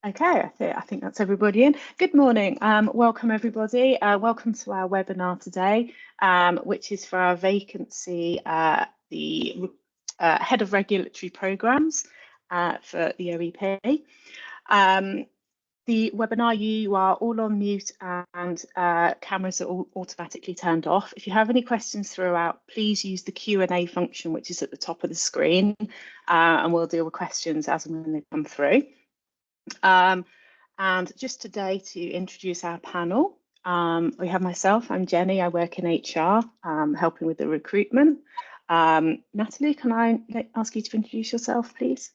Okay, I think that's everybody in. Good morning. Welcome everybody. Welcome to our webinar today, which is for our vacancy, the Head of Regulatory Programmes for the OEP. The webinar, you are all on mute and cameras are all automatically turned off. If you have any questions throughout, please use the Q&A function, which is at the top of the screen, and we'll deal with questions as and when they come through. And just today to introduce our panel, we have myself, I'm Jenny, I work in HR, helping with the recruitment. Natalie, can I ask you to introduce yourself, please?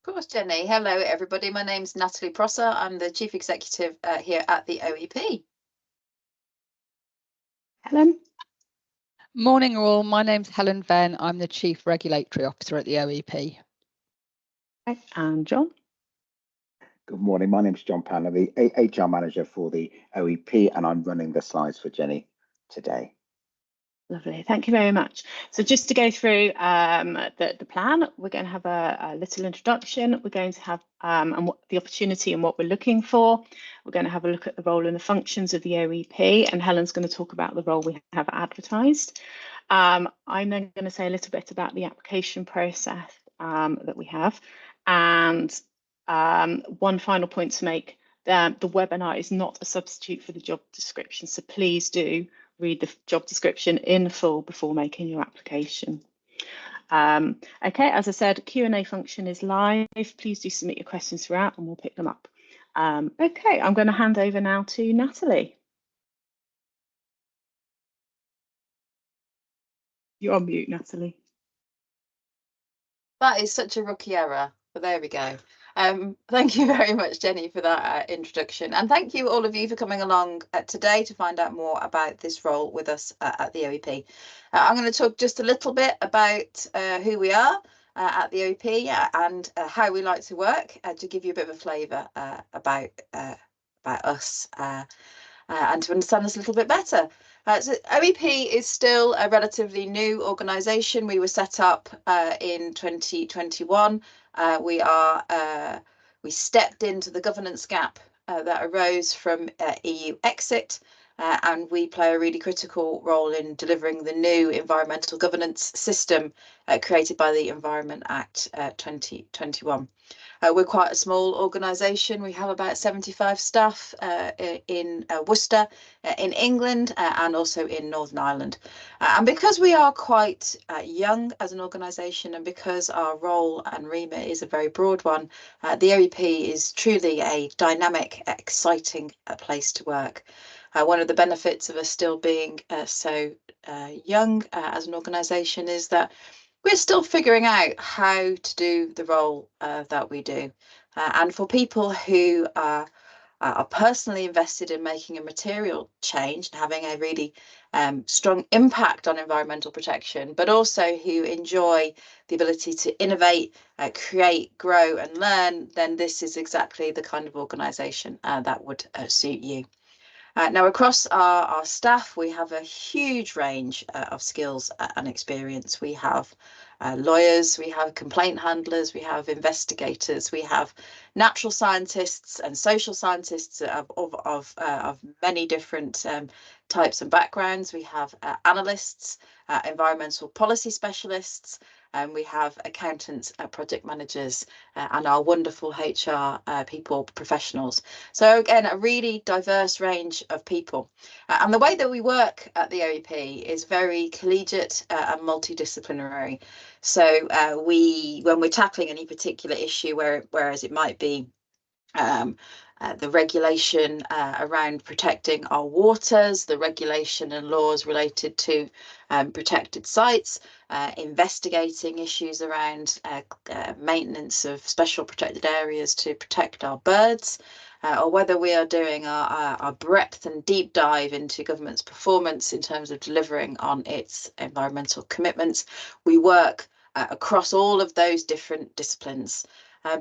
Of course, Jenny. Hello, everybody. My name's Natalie Prosser. I'm the Chief Executive here at the OEP. Helen? Morning all, my name's Helen Venn. I'm the Chief Regulatory Officer at the OEP. And John? Good morning, my name's John Panner, the HR Manager for the OEP, and I'm running the slides for Jenny today. Lovely, thank you very much. So just to go through the plan, we're going to have a little introduction. We're going to have the opportunity and what we're looking for. We're going to have a look at the role and the functions of the OEP, and Helen's going to talk about the role we have advertised. I'm then going to say a little bit about the application process that we have. And one final point to make, the webinar is not a substitute for the job description, so please do read the job description in full before making your application. Okay, as I said, Q&A function is live. Please do submit your questions throughout and we'll pick them up. Okay, I'm going to hand over now to Natalie. You're on mute, Natalie. That is such a rookie error, but there we go. Thank you very much, Jenny, for that introduction. And thank you all of you for coming along today to find out more about this role with us at the OEP. I'm going to talk just a little bit about who we are at the OEP and how we like to work to give you a bit of a flavour about us and to understand us a little bit better. So OEP is still a relatively new organisation. We were set up in 2021. We stepped into the governance gap that arose from EU exit, and we play a really critical role in delivering the new environmental governance system created by the Environment Act 2021. We're quite a small organisation. We have about 75 staff in Worcester, in England, and also in Northern Ireland. And because we are quite young as an organisation, and because our role and remit is a very broad one, the OEP is truly a dynamic, exciting place to work. One of the benefits of us still being so young as an organisation is that we're still figuring out how to do the role that we do. And for people who are personally invested in making a material change and having a really strong impact on environmental protection, but also who enjoy the ability to innovate, create, grow and learn, then this is exactly the kind of organisation that would suit you. Now, across our staff, we have a huge range of skills and experience. We have lawyers, we have complaint handlers, we have investigators, we have natural scientists and social scientists of many different types and backgrounds. We have analysts, environmental policy specialists, and we have accountants, project managers, and our wonderful HR people professionals. So again, a really diverse range of people. And the way that we work at the OEP is very collegiate and multidisciplinary. So when we're tackling any particular issue, whereas it might be the regulation around protecting our waters, the regulation and laws related to protected sites, investigating issues around maintenance of special protected areas to protect our birds, or whether we are doing our breadth and deep dive into government's performance in terms of delivering on its environmental commitments. We work across all of those different disciplines.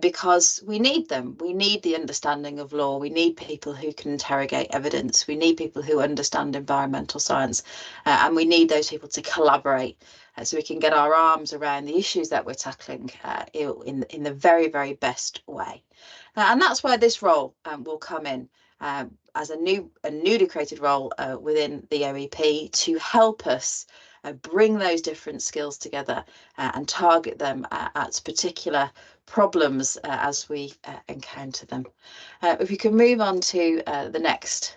Because we need them. We need the understanding of law. We need people who can interrogate evidence. We need people who understand environmental science, and we need those people to collaborate so we can get our arms around the issues that we're tackling in the very, very best way. And that's where this role will come in as a newly created role within the OEP to help us bring those different skills together and target them at particular problems as we encounter them. If we can move on to the next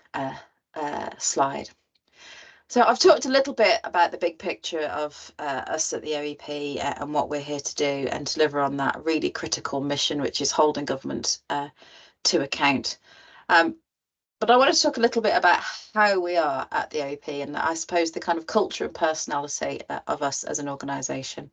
slide. So I've talked a little bit about the big picture of us at the OEP and what we're here to do and deliver on that really critical mission, which is holding government to account. But I want to talk a little bit about how we are at the OEP and I suppose the kind of culture and personality of us as an organisation.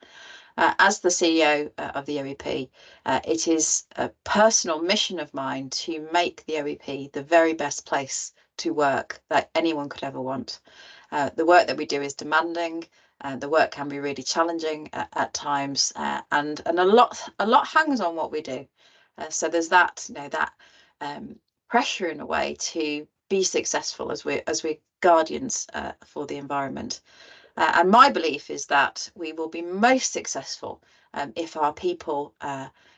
As the CEO of the OEP, it is a personal mission of mine to make the OEP the very best place to work that anyone could ever want. The work that we do is demanding, the work can be really challenging at times, and a lot hangs on what we do. So there's that, that pressure in a way to be successful as we're guardians for the environment. And my belief is that we will be most successful if our people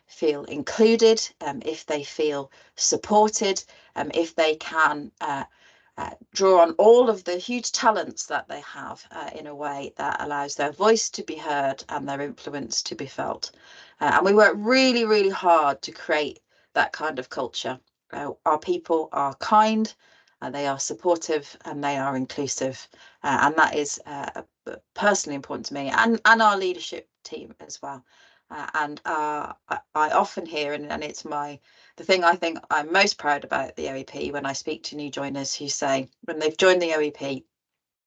feel included, if they feel supported, if they can draw on all of the huge talents that they have in a way that allows their voice to be heard and their influence to be felt. And we work really, really hard to create that kind of culture. Our people are kind, they are supportive, and they are inclusive, and that is personally important to me and our leadership team as well. And I often hear, and it's the thing I think I'm most proud about the OEP when I speak to new joiners who say when they've joined the OEP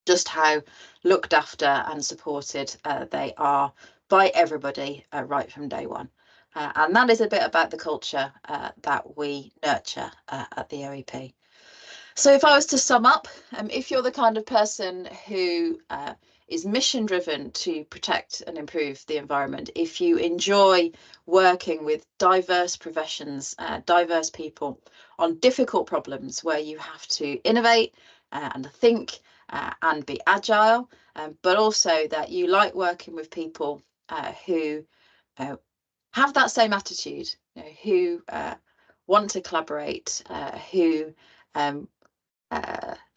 just how looked after and supported they are by everybody right from day one. And that is a bit about the culture that we nurture at the OEP. So if I was to sum up, if you're the kind of person who is mission driven to protect and improve the environment, if you enjoy working with diverse professions, diverse people on difficult problems where you have to innovate and think and be agile, but also that you like working with people who have that same attitude, who want to collaborate, who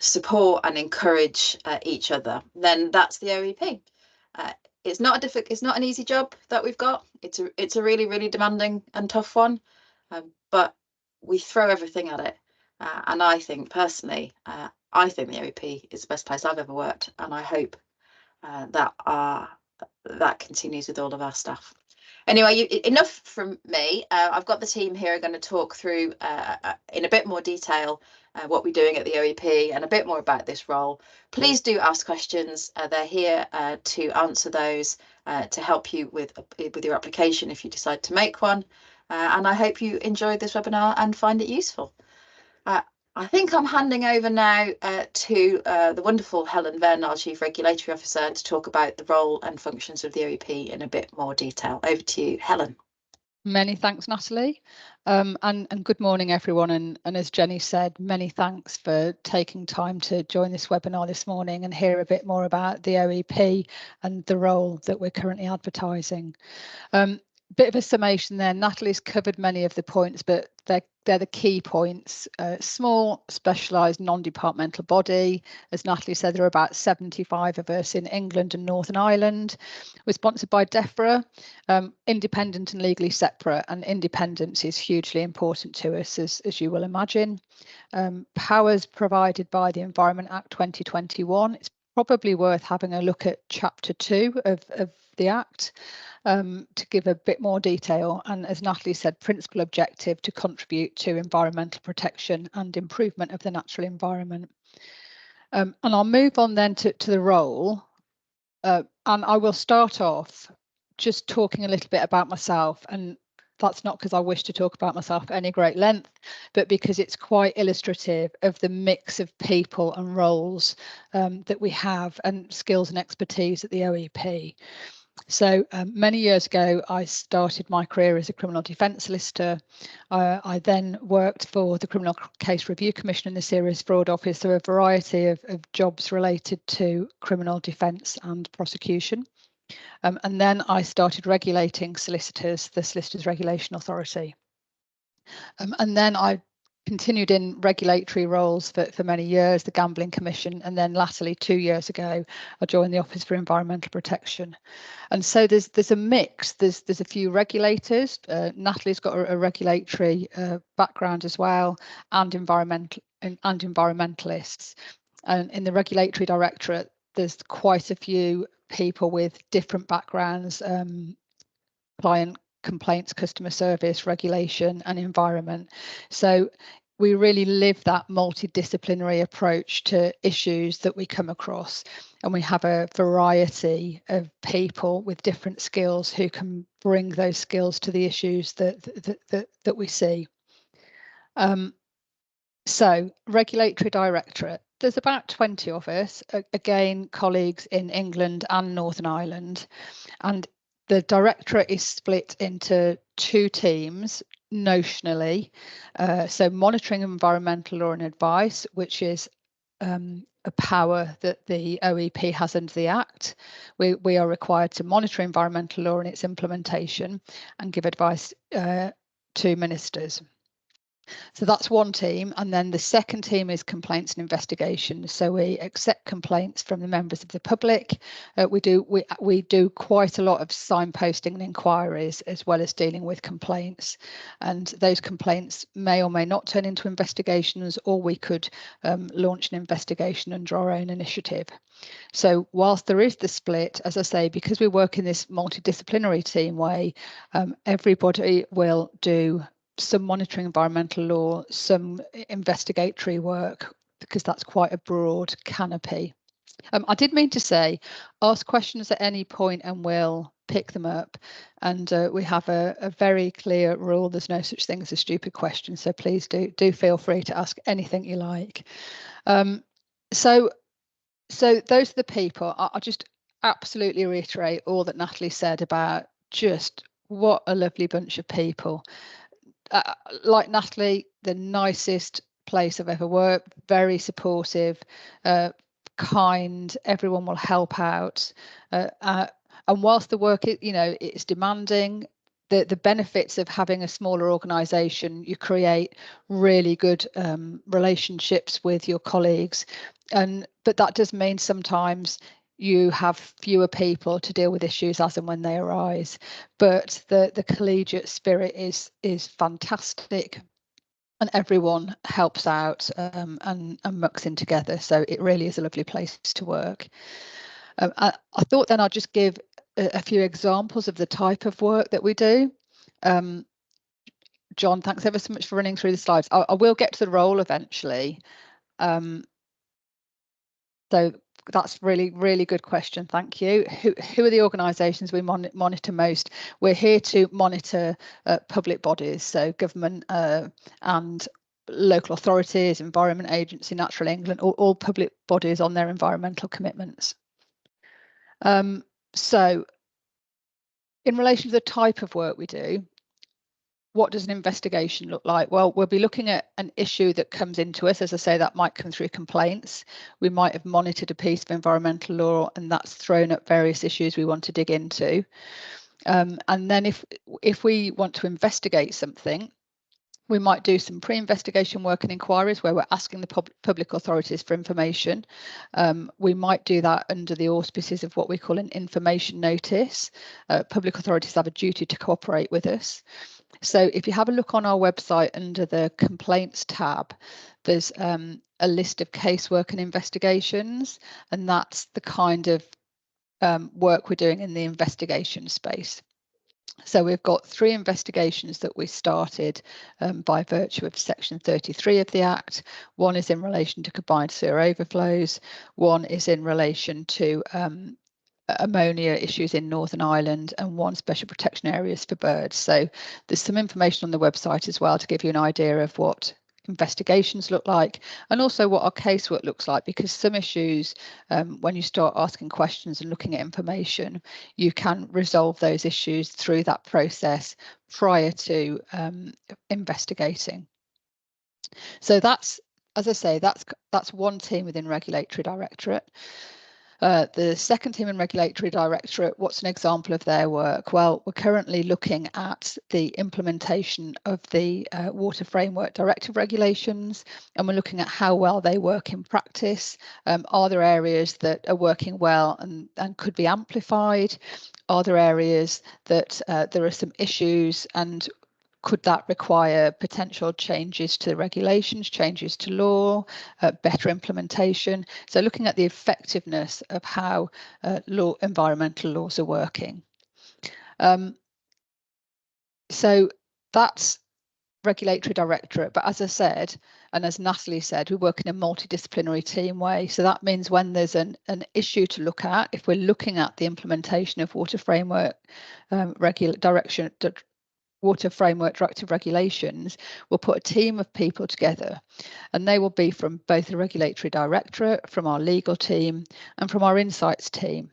support and encourage each other, then that's the OEP. It's not an easy job that we've got. It's a really, really demanding and tough one, but we throw everything at it. And I think personally, I think the OEP is the best place I've ever worked, and I hope that continues with all of our staff. Anyway, enough from me. I've got the team here are going to talk through in a bit more detail what we're doing at the OEP and a bit more about this role. Please do ask questions. They're here to answer those, to help you with your application if you decide to make one. And I hope you enjoyed this webinar and find it useful. I think I'm handing over now to the wonderful Helen Venn, our Chief Regulatory Officer, to talk about the role and functions of the OEP in a bit more detail. Over to you, Helen. Many thanks, Natalie, and good morning, everyone. And as Jenny said, many thanks for taking time to join this webinar this morning and hear a bit more about the OEP and the role that we're currently advertising. Bit of a summation there. Natalie's covered many of the points, but they're the key points. Small, specialised, non-departmental body. As Natalie said, there are about 75 of us in England and Northern Ireland. We're sponsored by DEFRA, independent and legally separate, and independence is hugely important to us, as you will imagine. Powers provided by the Environment Act 2021. It's probably worth having a look at Chapter 2 of the Act. To give a bit more detail, and as Natalie said, principal objective to contribute to environmental protection and improvement of the natural environment. And I'll move on then to the role, and I will start off just talking a little bit about myself, and that's not because I wish to talk about myself at any great length, but because it's quite illustrative of the mix of people and roles that we have and skills and expertise at the OEP. So many years ago, I started my career as a criminal defence solicitor. I then worked for the Criminal Case Review Commission in the Serious Fraud Office. There are a variety of jobs related to criminal defence and prosecution. And then I started regulating solicitors, the Solicitors Regulation Authority. And then I continued in regulatory roles for many years, the Gambling Commission, and then latterly 2 years ago, I joined the Office for Environmental Protection. And so there's a mix. There's a few regulators. Natalie's got a regulatory background as well, and environmentalists. And in the Regulatory Directorate, there's quite a few people with different backgrounds, client complaints, customer service, regulation, and environment. So we really live that multidisciplinary approach to issues that we come across, and we have a variety of people with different skills who can bring those skills to the issues that we see. So Regulatory Directorate, there's about 20 of us, again, colleagues in England and Northern Ireland, and the directorate is split into 2 teams notionally. So monitoring environmental law and advice, which is a power that the OEP has under the Act. We are required to monitor environmental law and its implementation and give advice to ministers. So that's one team, and then the second team is complaints and investigations. So we accept complaints from the members of the public. We do quite a lot of signposting and inquiries, as well as dealing with complaints. And those complaints may or may not turn into investigations, or we could launch an investigation under our own initiative. So whilst there is the split, as I say, because we work in this multidisciplinary team way, everybody will do some monitoring environmental law, some investigatory work, because that's quite a broad canopy. I did mean to say, ask questions at any point and we'll pick them up. And we have a very clear rule. There's no such thing as a stupid question. So please do feel free to ask anything you like. So those are the people. I'll just absolutely reiterate all that Natalie said about just what a lovely bunch of people. Like Natalie, the nicest place I've ever worked, very supportive, kind, everyone will help out. And whilst the work it's demanding, the benefits of having a smaller organisation, you create really good relationships with your colleagues. But that does mean sometimes you have fewer people to deal with issues as and when they arise. But the collegiate spirit is fantastic, and everyone helps out and mucks in together. So it really is a lovely place to work. I thought then I'd just give a few examples of the type of work that we do. John, thanks ever so much for running through the slides. I will get to the role eventually. So that's really good question. Thank you. Who are the organisations we monitor most? We're here to monitor public bodies, so government and local authorities, Environment Agency, Natural England, all public bodies on their environmental commitments. So in relation to the type of work we do, what does an investigation look like? Well, we'll be looking at an issue that comes into us. As I say, that might come through complaints. We might have monitored a piece of environmental law and that's thrown up various issues we want to dig into. And then if we want to investigate something, we might do some pre-investigation work and inquiries where we're asking the public authorities for information. We might do that under the auspices of what we call an information notice. Public authorities have a duty to cooperate with us. So if you have a look on our website under the complaints tab, there's a list of casework and investigations, and that's the kind of work we're doing in the investigation space. So we've got 3 investigations that we started by virtue of section 33 of the Act. One is in relation to combined sewer overflows. One is in relation to ammonia issues in Northern Ireland, and 1 special protection areas for birds. So there's some information on the website as well to give you an idea of what investigations look like, and also what our casework looks like, because some issues, when you start asking questions and looking at information, you can resolve those issues through that process prior to investigating. So that's, as I say, that's one team within Regulatory Directorate. The second team in Regulatory Directorate, what's an example of their work? Well, we're currently looking at the implementation of the Water Framework Directive regulations, and we're looking at how well they work in practice. Are there areas that are working well and could be amplified? Are there areas that there are some issues, and could that require potential changes to the regulations, changes to law, better implementation? So looking at the effectiveness of how environmental laws are working. So that's Regulatory Directorate, but as I said, and as Natalie said, we work in a multidisciplinary team way. So that means when there's an issue to look at, if we're looking at the implementation of Water Framework Water Framework Directive regulations, we'll put a team of people together, and they will be from both the Regulatory Directorate, from our legal team, and from our insights team,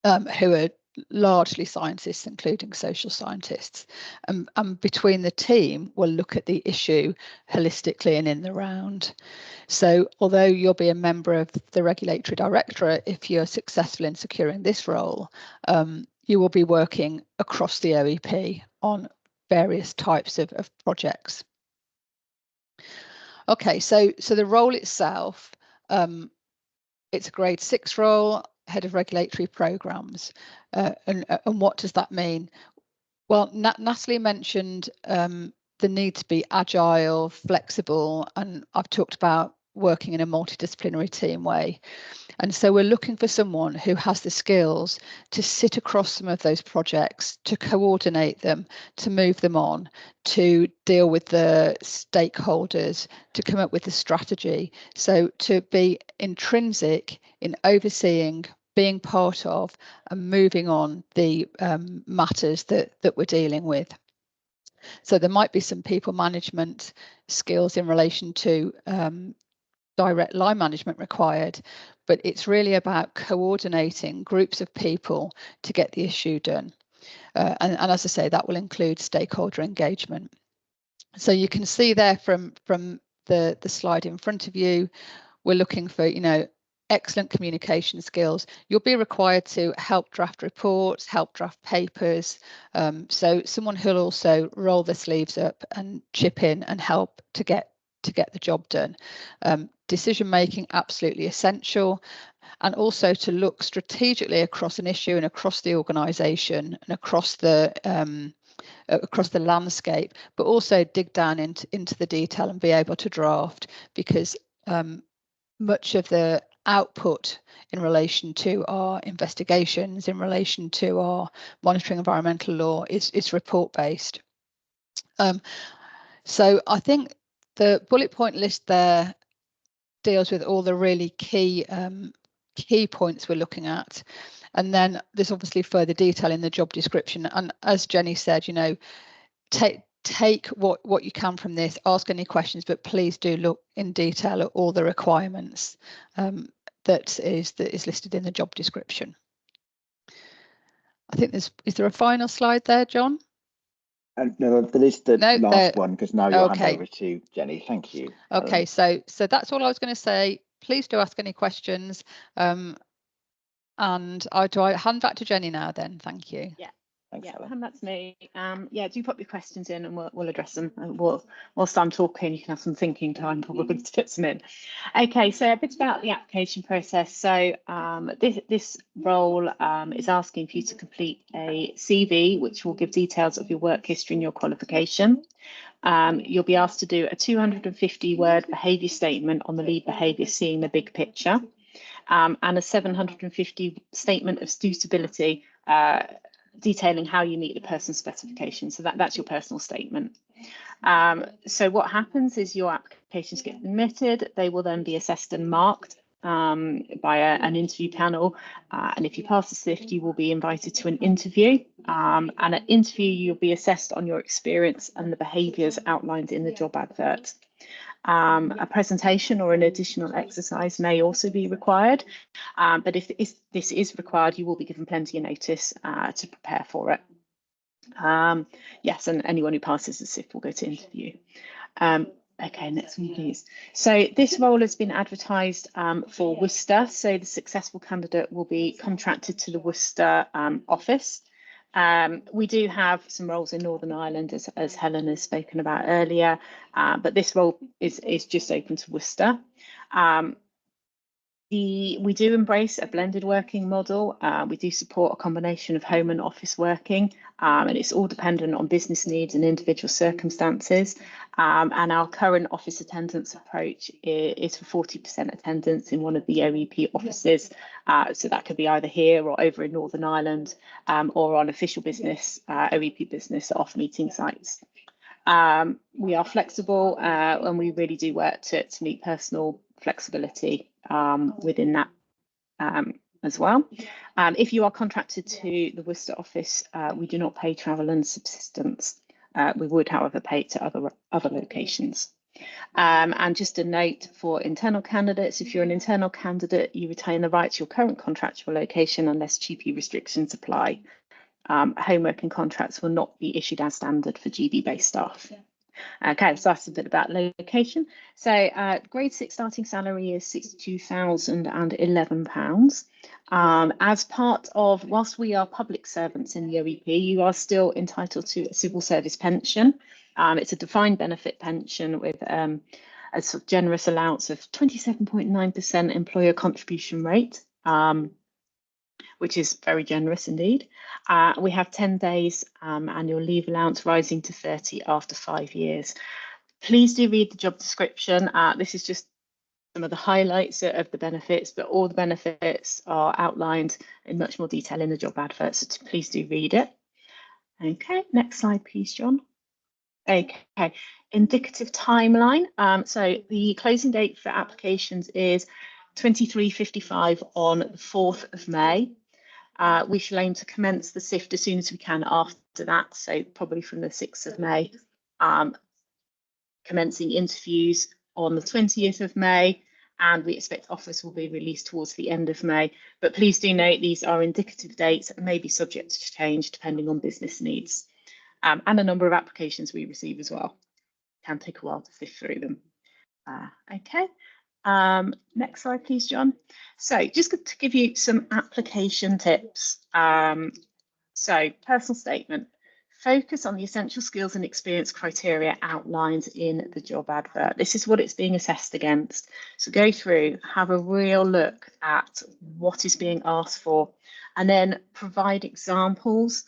who are largely scientists, including social scientists. And between the team, we'll look at the issue holistically and in the round. So although you'll be a member of the Regulatory Directorate, if you're successful in securing this role, you will be working across the OEP on various types of projects. Okay, so the role itself, it's a grade 6 role, head of regulatory programs. And what does that mean? Well, Natalie mentioned the need to be agile, flexible, and I've talked about working in a multidisciplinary team way. And so we're looking for someone who has the skills to sit across some of those projects, to coordinate them, to move them on, to deal with the stakeholders, to come up with the strategy. So to be intrinsic in overseeing, being part of, and moving on the matters that we're dealing with. So there might be some people management skills in relation to direct line management required, but it's really about coordinating groups of people to get the issue done. And as I say, that will include stakeholder engagement. So you can see there from the slide in front of you, we're looking for, excellent communication skills. You'll be required to help draft reports, help draft papers. So someone who'll also roll their sleeves up and chip in and help to get the job done. Decision making, absolutely essential, and also to look strategically across an issue and across the organisation and across the landscape, but also dig down into the detail and be able to draft, because much of the output in relation to our investigations, in relation to our monitoring environmental law is report based. So I think the bullet point list there deals with all the really key points we're looking at, and then there's obviously further detail in the job description. And as Jenny said, take what you can from this, ask any questions, but please do look in detail at all the requirements that is listed in the job description. I think is there a final slide there, John? No, there is the last one, because now you'll hand over to Jenny. Thank you. Okay, so that's all I was going to say. Please do ask any questions. And do I hand back to Jenny now then? Thank you. Yeah. Thanks, Yeah, Helen. hand that to me. Yeah, do pop your questions in and we'll address them. And whilst I'm talking, you can have some thinking time probably to fit some in. Okay, so a bit about the application process. So this role is asking for you to complete a CV, which will give details of your work history and your qualification. You'll be asked to do a 250-word behaviour statement on the lead behaviour, seeing the big picture, and a 750 statement of suitability, detailing how you meet the person's specifications. So that's your personal statement. So what happens is your applications get submitted. They will then be assessed and marked by an interview panel. And if you pass the SIFT, you will be invited to an interview. And at interview, you'll be assessed on your experience and the behaviours outlined in the job advert. A presentation or an additional exercise may also be required, but if this is required, you will be given plenty of notice to prepare for it. Yes, and anyone who passes the SIFT will go to interview. Okay, next one, please. So this role has been advertised for Worcester. So the successful candidate will be contracted to the Worcester office. We do have some roles in Northern Ireland, as Helen has spoken about earlier, but this role is just open to Worcester. We do embrace a blended working model. We do support a combination of home and office working, and it's all dependent on business needs and individual circumstances. And our current office attendance approach is for 40% attendance in one of the OEP offices. So that could be either here or over in Northern Ireland, or on official business, OEP business off meeting sites. We are flexible, and we really do work to meet personal flexibility within that as well. If you are contracted to the Worcester office, we do not pay travel and subsistence. We would, however, pay to other locations. And just a note for internal candidates, if you're an internal candidate, you retain the right to your current contractual location unless GP restrictions apply. Home working contracts will not be issued as standard for GB-based staff. Okay, so that's a bit about location. So grade 6 starting salary is £62,011. As part of, whilst we are public servants in the OEP, you are still entitled to a civil service pension. It's a defined benefit pension with a sort of generous allowance of 27.9% employer contribution rate, which is very generous indeed. We have 10 days annual leave allowance rising to 30 after 5 years. Please do read the job description. This is just some of the highlights of the benefits, but all the benefits are outlined in much more detail in the job advert, so please do read it. Okay, next slide, please, John. Okay, indicative timeline. So the closing date for applications is 23:55 on the 4th of May. We shall aim to commence the SIFT as soon as we can after that, so probably from the 6th of May, commencing interviews on the 20th of May, and we expect offers will be released towards the end of May. But please do note these are indicative dates and may be subject to change depending on business needs, and the number of applications we receive as well. It can take a while to sift through them. Okay. Next slide, please, John. So just to give you some application tips. So personal statement, focus on the essential skills and experience criteria outlined in the job advert. This is what it's being assessed against. So go through, have a real look at what is being asked for, and then provide examples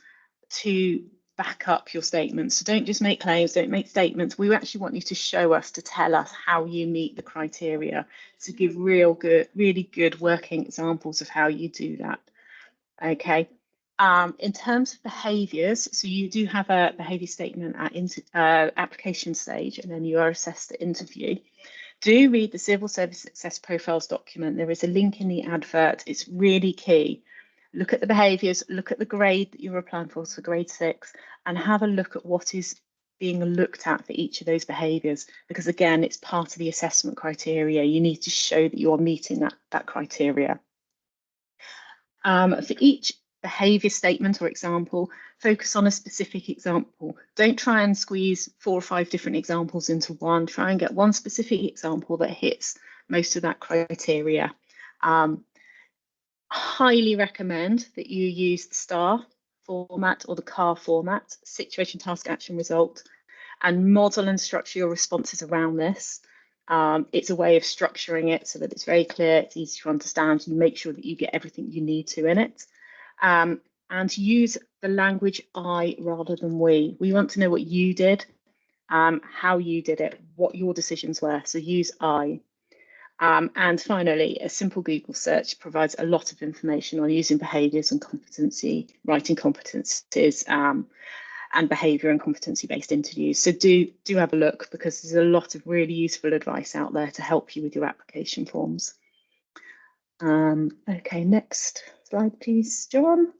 to back up your statements. So don't just make claims, don't make statements. We actually want you to show us, to tell us how you meet the criteria, to give really good working examples of how you do that. Okay. In terms of behaviours, so you do have a behaviour statement at application stage, and then you are assessed at interview. Do read the Civil Service Success Profiles document. There is a link in the advert. It's really key. Look at the behaviours, look at the grade that you're applying for, so grade 6, and have a look at what is being looked at for each of those behaviours, because again, it's part of the assessment criteria. You need to show that you're meeting that criteria. For each behaviour statement or example, focus on a specific example. Don't try and squeeze 4 or 5 different examples into one. Try and get one specific example that hits most of that criteria. Highly recommend that you use the STAR format or the CAR format, situation, task, action, result, and model and structure your responses around this. It's a way of structuring it so that it's very clear, it's easy to understand, and make sure that you get everything you need to in it. And use the language I rather than we. We want to know what you did, how you did it, what your decisions were, so use I. And finally, a simple Google search provides a lot of information on using behaviours and competency, writing competencies, and behaviour and competency-based interviews. So do have a look, because there's a lot of really useful advice out there to help you with your application forms. Okay, next slide, please, John.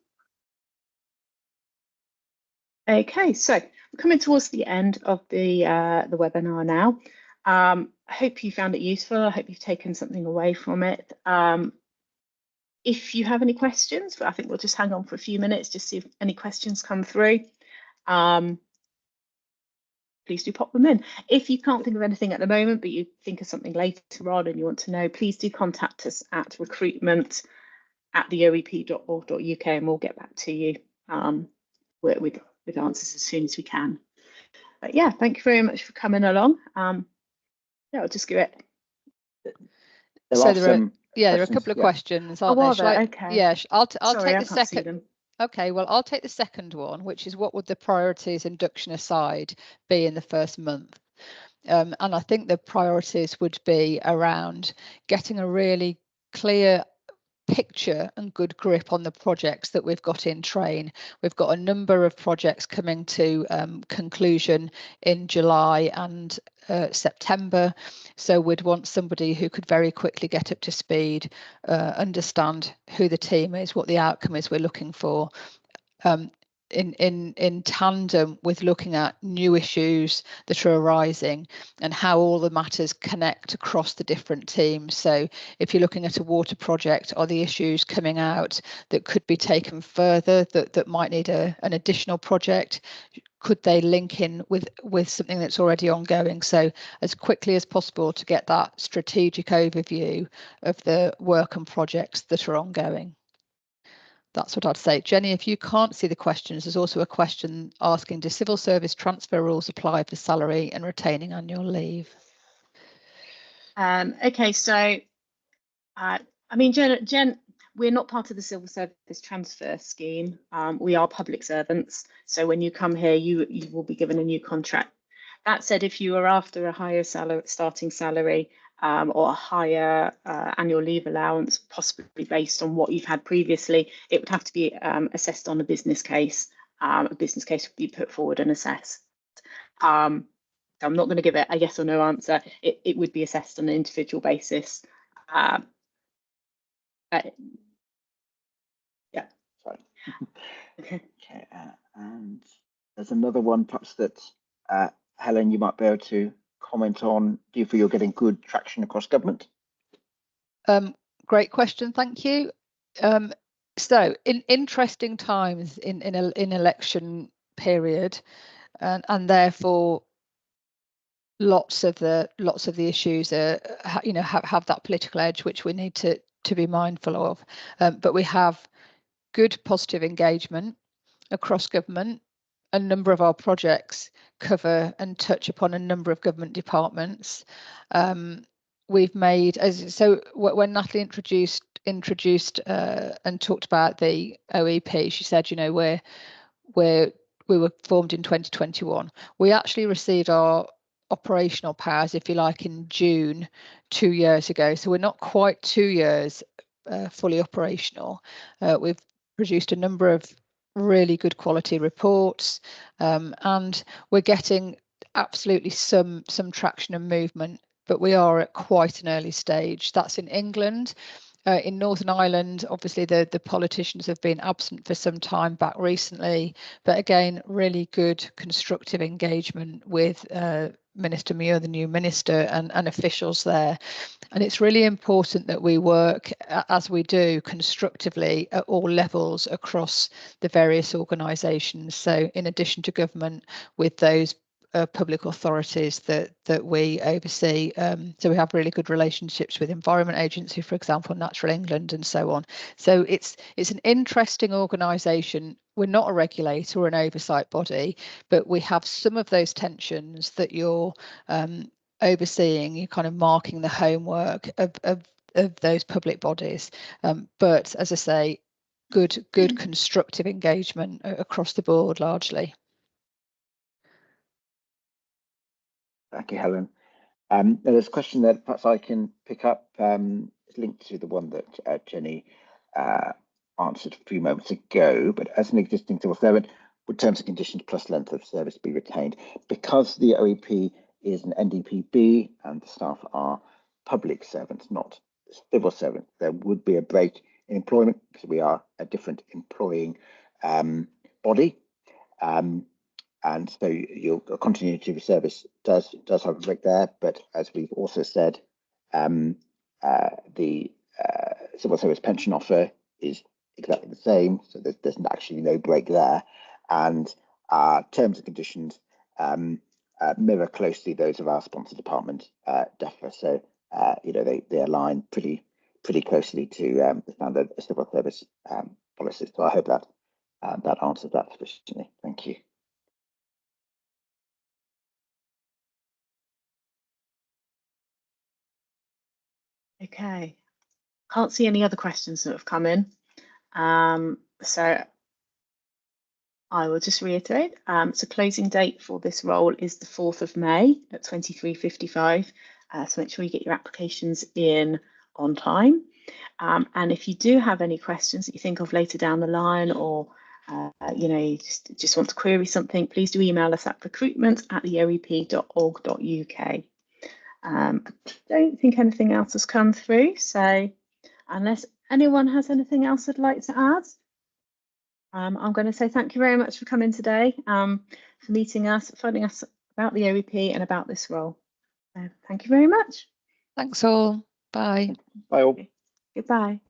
Okay, so we're coming towards the end of the webinar now. I hope you found it useful. I hope you've taken something away from it. If you have any questions, but I think we'll just hang on for a few minutes, just see if any questions come through. please do pop them in. If you can't think of anything at the moment, but you think of something later on and you want to know, please do contact us at recruitment@theoep.org.uk and we'll get back to you with answers as soon as we can. But yeah, thank you very much for coming along. Yeah, I'll just give it. There are a couple of questions, aren't there? Okay. Yeah, I'll Sorry, take the second. Okay, well, I'll take the second one, which is what would the priorities, induction aside, be in the first month? And I think the priorities would be around getting a really clear picture and good grip on the projects that we've got in train. We've got a number of projects coming to conclusion in July and September, so we'd want somebody who could very quickly get up to speed, understand who the team is, what the outcome is we're looking for, in tandem with looking at new issues that are arising and how all the matters connect across the different teams. So if you're looking at a water project, are the issues coming out that could be taken further, that might need an additional project? Could they link in with something that's already ongoing? So as quickly as possible to get that strategic overview of the work and projects that are ongoing. That's what I'd say. Jenny, if you can't see the questions, there's also a question asking, do civil service transfer rules apply for salary and retaining annual leave? Okay, so I mean, Jen, we're not part of the civil service transfer scheme. We are public servants, so when you come here, you will be given a new contract. That said, if you are after a higher starting salary or a higher annual leave allowance, possibly based on what you've had previously, it would have to be assessed on a business case. A business case would be put forward and assessed. So I'm not going to give it a yes or no answer. It would be assessed on an individual basis. Yeah. Sorry. Okay, and there's another one perhaps that Helen, you might be able to comment on. Do you feel you're getting good traction across government? Great question, thank you. So in interesting times in election period, and therefore lots of the issues are, have that political edge which we need to be mindful of, but we have good positive engagement across government. A number of our projects cover and touch upon a number of government departments. We've made, so when Natalie introduced and talked about the OEP, she said, you know, we were formed in 2021. We actually received our operational powers, if you like, in June 2 years ago. So we're not quite 2 years fully operational. We've produced a number of really good quality reports, and we're getting absolutely some traction and movement, but we are at quite an early stage. That's in England. In Northern Ireland, obviously the politicians have been absent for some time back recently, but again, really good constructive engagement with Minister Muir, the new minister, and officials there. And it's really important that we work, as we do, constructively at all levels across the various organisations. So in addition to government, with those public authorities that we oversee. So we have really good relationships with Environment Agency, for example, Natural England, and so on. So it's an interesting organisation. We're not a regulator or an oversight body, but we have some of those tensions that you're overseeing. You're kind of marking the homework of those public bodies. But as I say, good constructive engagement across the board largely. Thank you, Helen. There's a question that perhaps I can pick up. It's linked to the one that Jenny answered a few moments ago, but as an existing civil servant, would terms and conditions plus length of service be retained? Because the OEP is an NDPB and the staff are public servants, not civil servants, there would be a break in employment because we are a different employing body. And so your continuity of service does have a break there, but as we've also said, the civil service pension offer is exactly the same, so there's actually no break there. And terms and conditions mirror closely those of our sponsor department, DEFRA. So they align pretty closely to the standard civil service policies. So I hope that that answers that sufficiently. Thank you. Okay, can't see any other questions that have come in. So I will just reiterate. So closing date for this role is the 4th of May at 23:55. So make sure you get your applications in on time. And if you do have any questions that you think of later down the line, or you just want to query something, please do email us at recruitment@theoep.org.uk. I don't think anything else has come through. So unless anyone has anything else they'd like to add, I'm going to say thank you very much for coming today, for meeting us, finding us about the OEP and about this role. So thank you very much. Thanks all. Bye. Bye all. Goodbye.